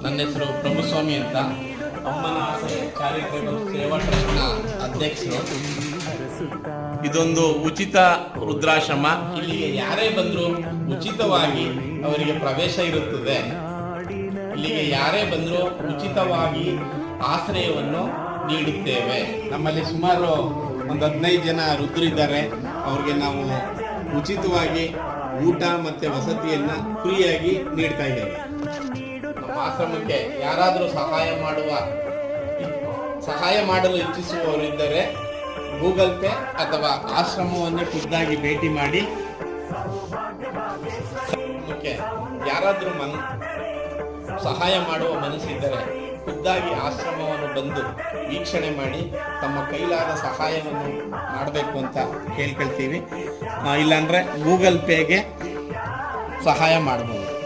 ನನ್ನ ಹೆಸರು ಪ್ರಭುಸ್ವಾಮಿ ಅಂತ, ಅಮ್ಮನ ಆಸೆ ಚಾರಿಟೇಬಲ್ ಸೇವಾ ಟ್ರಸ್ಟ್ನ ಅಧ್ಯಕ್ಷರು. ಇದೊಂದು ಉಚಿತ ವೃದ್ಧಾಶ್ರಮ. ಇಲ್ಲಿಗೆ ಯಾರೇ ಬಂದರೂ ಉಚಿತವಾಗಿ ಅವರಿಗೆ ಪ್ರವೇಶ ಇರುತ್ತದೆ. ಇಲ್ಲಿಗೆ ಯಾರೇ ಬಂದರೂ ಉಚಿತವಾಗಿ ಆಶ್ರಯವನ್ನು ನೀಡುತ್ತೇವೆ. ನಮ್ಮಲ್ಲಿ ಸುಮಾರು ಒಂದು 15 ಜನ ವೃದ್ಧರಿದ್ದಾರೆ. ಅವ್ರಿಗೆ ನಾವು ಉಚಿತವಾಗಿ ಊಟ ಮತ್ತು ವಸತಿಯನ್ನು ಫ್ರೀಯಾಗಿ ನೀಡ್ತಾ ಇದ್ದೇವೆ. ನಮ್ಮ ಆಶ್ರಮಕ್ಕೆ ಯಾರಾದರೂ ಸಹಾಯ ಮಾಡಲು ಇಚ್ಛಿಸುವವರು ಇದ್ದರೆ ಗೂಗಲ್ ಪೇ ಅಥವಾ ಆಶ್ರಮವನ್ನೇ ಖುದ್ದಾಗಿ ಭೇಟಿ ಮಾಡಿ. ಯಾರಾದರೂ ಸಹಾಯ ಮಾಡುವ ಮನಸ್ಸಿದ್ದರೆ ಖುದ್ದಾಗಿ ಆಶ್ರಮವನ್ನು ಬಂದು ವೀಕ್ಷಣೆ ಮಾಡಿ ತಮ್ಮ ಕೈಲಾದ ಸಹಾಯವನ್ನು ಮಾಡಬೇಕು ಅಂತ ಕೇಳ್ಕೊಳ್ತೀವಿ. ಇಲ್ಲಾಂದರೆ ಗೂಗಲ್ ಪೇಗೆ ಸಹಾಯ ಮಾಡಬಹುದು.